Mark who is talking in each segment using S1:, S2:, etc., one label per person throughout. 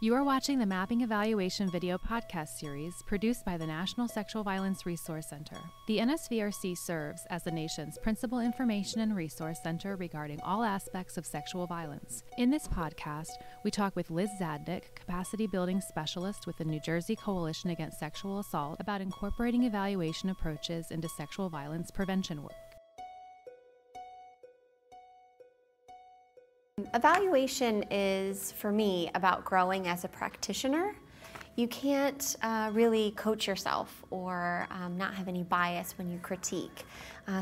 S1: You are watching the Mapping Evaluation video podcast series produced by the National Sexual Violence Resource Center. The NSVRC serves as the nation's principal information and resource center regarding all aspects of sexual violence. In this podcast, we talk with Liz Zadnik, Capacity Building Specialist with the New Jersey Coalition Against Sexual Assault, about incorporating evaluation approaches into sexual violence prevention work.
S2: Evaluation is, for me, about growing as a practitioner. You can't really coach yourself or not have any bias when you critique.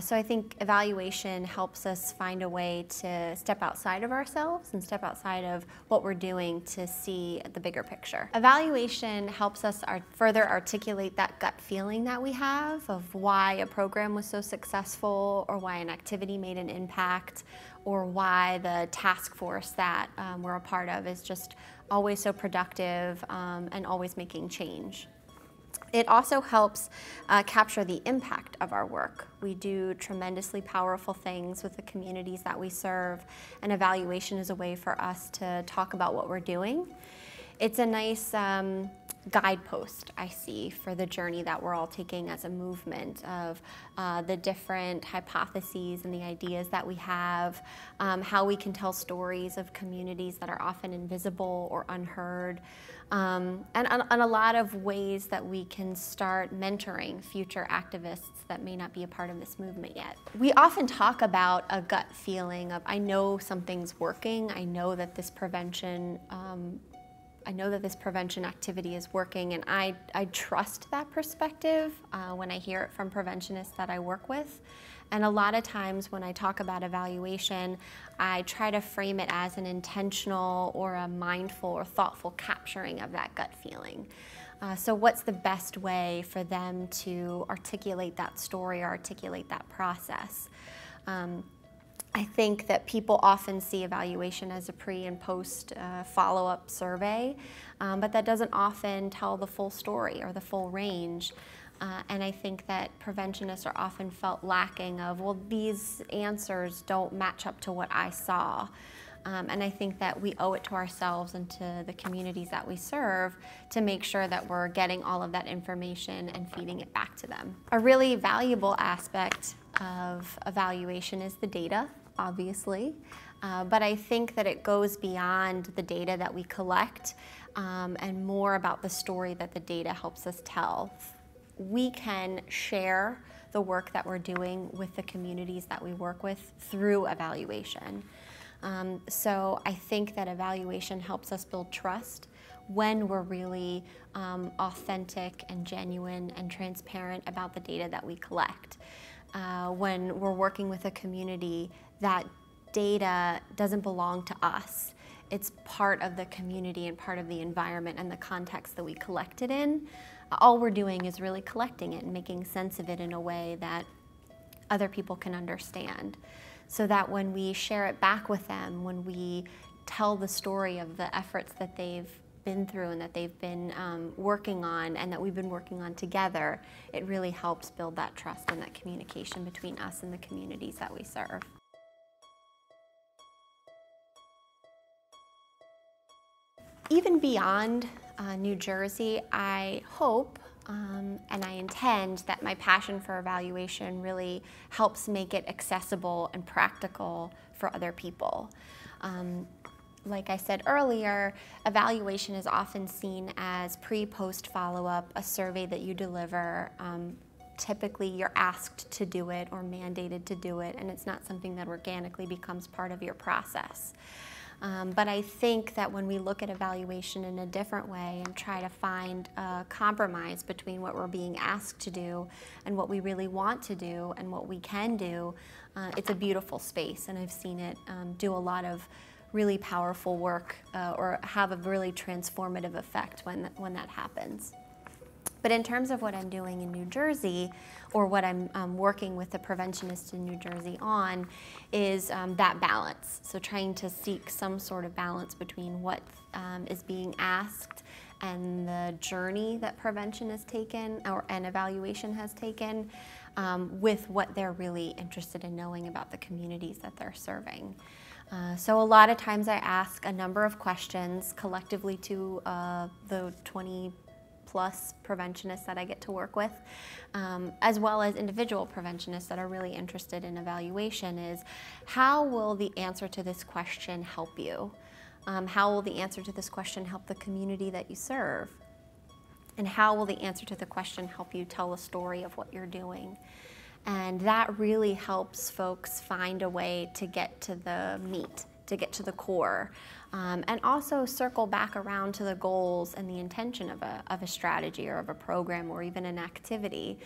S2: So I think evaluation helps us find a way to step outside of ourselves and step outside of what we're doing to see the bigger picture. Evaluation helps us further articulate that gut feeling that we have of why a program was so successful, or why an activity made an impact, or why the task force that we're a part of is just always so productive and always making change. It also helps capture the impact of our work. We do tremendously powerful things with the communities that we serve, and evaluation is a way for us to talk about what we're doing. It's a nice guidepost, I see, for the journey that we're all taking as a movement of the different hypotheses and the ideas that we have, how we can tell stories of communities that are often invisible or unheard, and a lot of ways that we can start mentoring future activists that may not be a part of this movement yet. We often talk about a gut feeling of, I know something's working, I know that this prevention activity is working, and I trust that perspective when I hear it from preventionists that I work with. And a lot of times when I talk about evaluation, I try to frame it as an intentional or a mindful or thoughtful capturing of that gut feeling. So what's the best way for them to articulate that story or articulate that process? I think that people often see evaluation as a pre and post follow-up survey, but that doesn't often tell the full story or the full range. And I think that preventionists are often felt lacking of, well, these answers don't match up to what I saw. And I think that we owe it to ourselves and to the communities that we serve to make sure that we're getting all of that information and feeding it back to them. A really valuable aspect of evaluation is the data, obviously, but I think that it goes beyond the data that we collect and more about the story that the data helps us tell. We can share the work that we're doing with the communities that we work with through evaluation. So I think that evaluation helps us build trust when we're really authentic and genuine and transparent about the data that we collect. When we're working with a community, that data doesn't belong to us. It's part of the community and part of the environment and the context that we collect it in. All we're doing is really collecting it and making sense of it in a way that other people can understand, so that when we share it back with them, when we tell the story of the efforts that they've been through and that they've been working on and that we've been working on together, it really helps build that trust and that communication between us and the communities that we serve. Even beyond New Jersey, I hope and I intend that my passion for evaluation really helps make it accessible and practical for other people. Like I said earlier, evaluation is often seen as pre-post follow-up, a survey that you deliver. Typically you're asked to do it or mandated to do it, and it's not something that organically becomes part of your process. But I think that when we look at evaluation in a different way and try to find a compromise between what we're being asked to do and what we really want to do and what we can do, it's a beautiful space, and I've seen it do a lot of really powerful work or have a really transformative effect when that happens. But in terms of what I'm doing in New Jersey, or what I'm working with the preventionists in New Jersey on, is that balance. So trying to seek some sort of balance between what is being asked and the journey that prevention has taken, and evaluation has taken, with what they're really interested in knowing about the communities that they're serving. So a lot of times I ask a number of questions collectively to the 20 plus preventionists that I get to work with, as well as individual preventionists that are really interested in evaluation, is how will the answer to this question help you? How will the answer to this question help the community that you serve? And how will the answer to the question help you tell a story of what you're doing? And that really helps folks find a way to get to the meat, to get to the core, and also circle back around to the goals and the intention of a strategy or of a program or even an activity.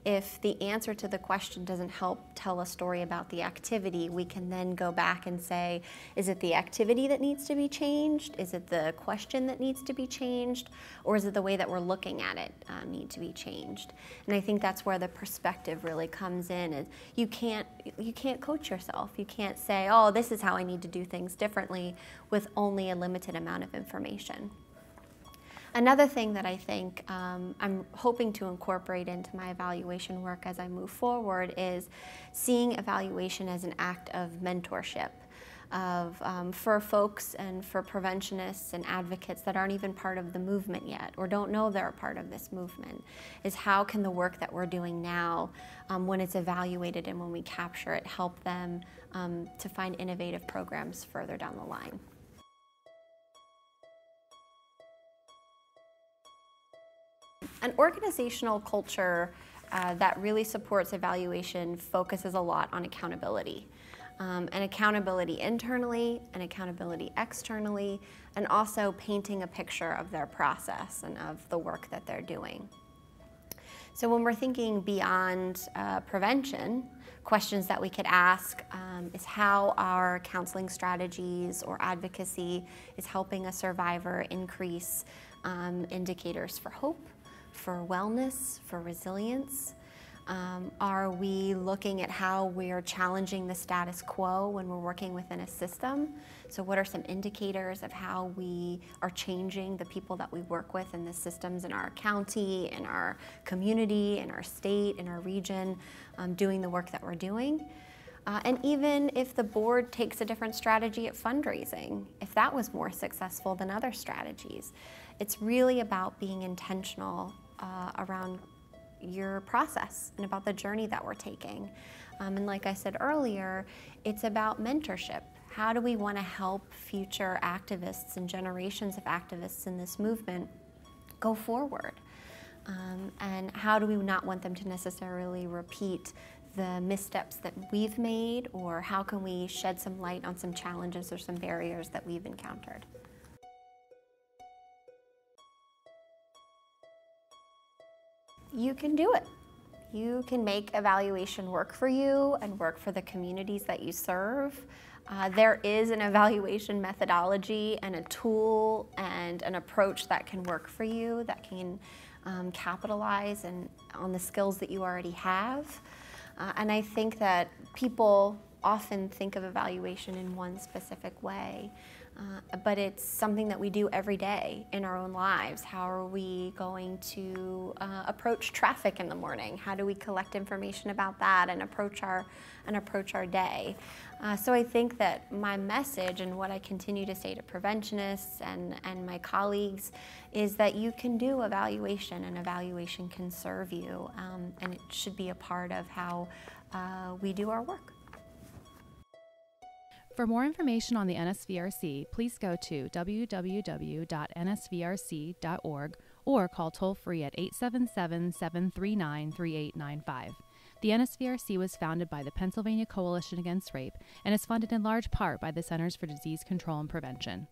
S2: If the answer to the question doesn't help tell a story about the activity, we can then go back and say, is it the activity that needs to be changed? Is it the question that needs to be changed? Or is it the way that we're looking at it need to be changed? And I think that's where the perspective really comes in. Is you can't coach yourself. You can't say, oh, this is how I need to do things differently with only a limited amount of information. Another thing that I think I'm hoping to incorporate into my evaluation work as I move forward is seeing evaluation as an act of mentorship for folks and for preventionists and advocates that aren't even part of the movement yet or don't know they're a part of this movement, is how can the work that we're doing now, when it's evaluated and when we capture it, help them to find innovative programs further down the line. An organizational culture that really supports evaluation focuses a lot on accountability. And accountability internally and accountability externally, and also painting a picture of their process and of the work that they're doing. So when we're thinking beyond prevention, questions that we could ask is how our counseling strategies or advocacy is helping a survivor increase indicators for hope, for wellness, for resilience. Are we looking at how we're challenging the status quo when we're working within a system? So what are some indicators of how we are changing the people that we work with in the systems in our county, in our community, in our state, in our region, doing the work that we're doing? And even if the board takes a different strategy at fundraising, if that was more successful than other strategies, it's really about being intentional around your process and about the journey that we're taking. And like I said earlier, it's about mentorship. How do we want to help future activists and generations of activists in this movement go forward? And how do we not want them to necessarily repeat the missteps that we've made, or how can we shed some light on some challenges or some barriers that we've encountered? You can do it. You can make evaluation work for you and work for the communities that you serve. There is an evaluation methodology and a tool and an approach that can work for you, that can capitalize on the skills that you already have. And I think that people often think of evaluation in one specific way, but it's something that we do every day in our own lives. How are we going to approach traffic in the morning? How do we collect information about that and approach our day? So I think that my message and what I continue to say to preventionists and my colleagues is that you can do evaluation, and evaluation can serve you, and it should be a part of how we do our work.
S1: For more information on the NSVRC, please go to www.nsvrc.org or call toll-free at 877-739-3895. The NSVRC was founded by the Pennsylvania Coalition Against Rape and is funded in large part by the Centers for Disease Control and Prevention.